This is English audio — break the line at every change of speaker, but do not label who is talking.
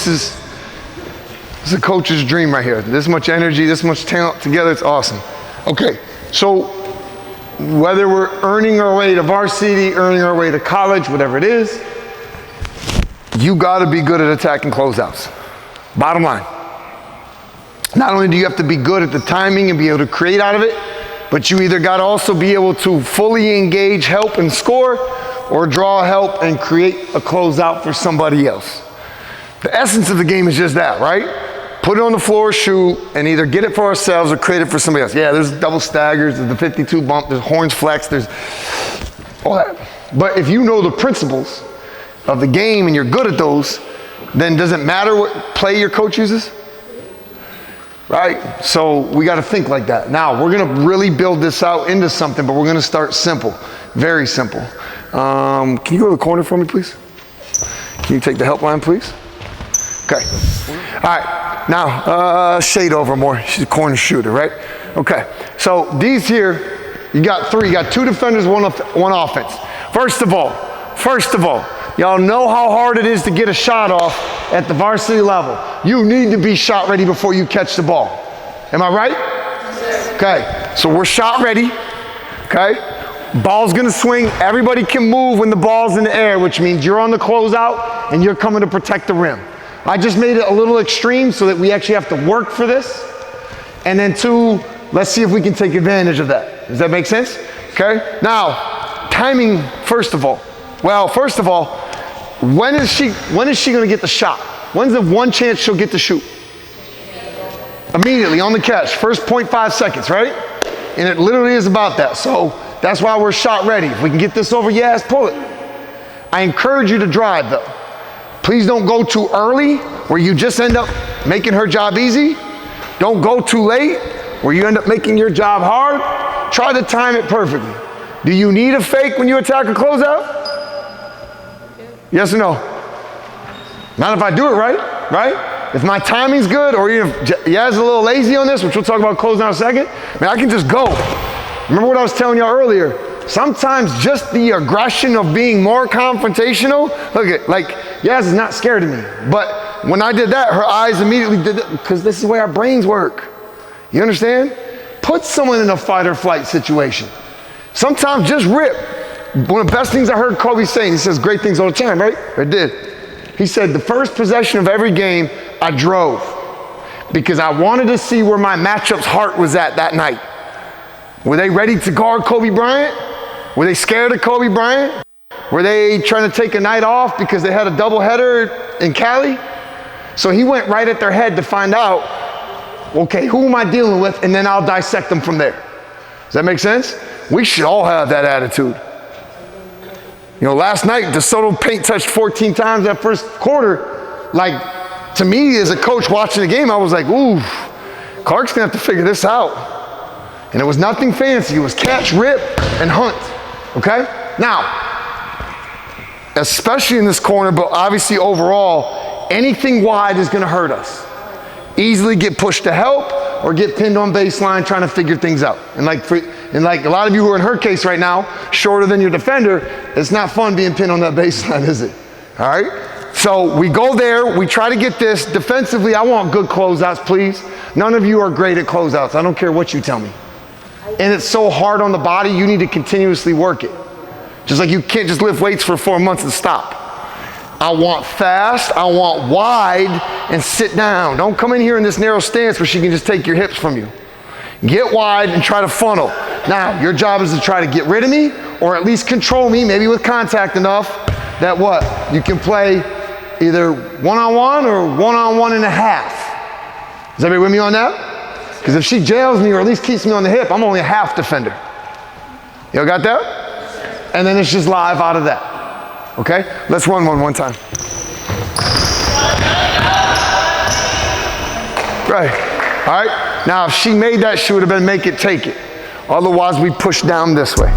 this is a coach's dream right here. This much energy, this much talent together, it's awesome. Okay, so whether we're earning our way to varsity, earning our way to college, whatever it is, you gotta be good at attacking closeouts. Bottom line. Not only do you have to be good at the timing and be able to create out of it, but you either gotta also be able to fully engage, help, and score, or draw help and create a closeout for somebody else. The essence of the game is just that, right? Put it on the floor, shoot, and either get it for ourselves or create it for somebody else. Yeah, there's double staggers, there's the 52 bump, there's horns flex, there's all that. But if you know the principles of the game and you're good at those, then does it matter what play your coach uses? Right? So we got to think like that. Now, we're going to really build this out into something, but we're going to start simple, very simple. Can you go to the corner for me, please? Can you take the helpline, please? Okay. All right. Now, shade over more. She's a corner shooter, right? Okay. So these here, you got three. You got two defenders, one offense. First of all, y'all know how hard it is to get a shot off at the varsity level. You need to be shot ready before you catch the ball. Am I right? Okay. So we're shot ready. Okay. Ball's gonna swing. Everybody can move when the ball's in the air, which means you're on the closeout and you're coming to protect the rim. I just made it a little extreme so that we actually have to work for this. And then two, let's see if we can take advantage of that. Does that make sense? Okay. Now, timing, first of all. Well, first of all, when is she gonna get the shot? When's the one chance she'll get to shoot? Immediately on the catch, first 0.5 seconds, right? And it literally is about that. So that's why we're shot ready. If we can get this over, yes, pull it. I encourage you to drive though. Please don't go too early where you just end up making her job easy. Don't go too late where you end up making your job hard. Try to time it perfectly. Do you need a fake when you attack a closeout? Yes or no? Not if I do it right, right? If my timing's good, or even if Yaz is a little lazy on this, which we'll talk about closing out in a second, man, I can just go. Remember what I was telling y'all earlier? Sometimes just the aggression of being more confrontational, look at, like, Yaz is not scared of me. But when I did that, her eyes immediately did it, because this is the way our brains work. You understand? Put someone in a fight or flight situation. Sometimes just rip. One of the best things I heard Kobe saying, he says great things all the time, right? I did. He said, the first possession of every game, I drove because I wanted to see where my matchup's heart was at that night. Were they ready to guard Kobe Bryant? Were they scared of Kobe Bryant? Were they trying to take a night off because they had a doubleheader in Cali? So he went right at their head to find out, okay, who am I dealing with? And then I'll dissect them from there. Does that make sense? We should all have that attitude. You know, last night, DeSoto paint touched 14 times that first quarter. Like, to me as a coach watching the game, I was like, ooh, Clark's gonna have to figure this out. And it was nothing fancy. It was catch, rip, and hunt, okay? Now, especially in this corner, but obviously overall, anything wide is gonna hurt us. Easily get pushed to help or get pinned on baseline trying to figure things out. And like a lot of you who are in her case right now, shorter than your defender, it's not fun being pinned on that baseline, is it? All right? So we go there, we try to get this. Defensively, I want good closeouts, please. None of you are great at closeouts. I don't care what you tell me. And it's so hard on the body, you need to continuously work it. Just like you can't just lift weights for 4 months and stop. I want fast, I want wide, and sit down. Don't come in here in this narrow stance where she can just take your hips from you. Get wide and try to funnel. Now, your job is to try to get rid of me, or at least control me, maybe with contact enough, that what? You can play either one-on-one or one-on-one and a half. Is everybody with me on that? Because if she jails me or at least keeps me on the hip, I'm only a half defender. Y'all got that? And then it's just live out of that. Okay? Let's run one time. Right. All right? Now, if she made that, she would have been make it, take it. Otherwise, we push down this way.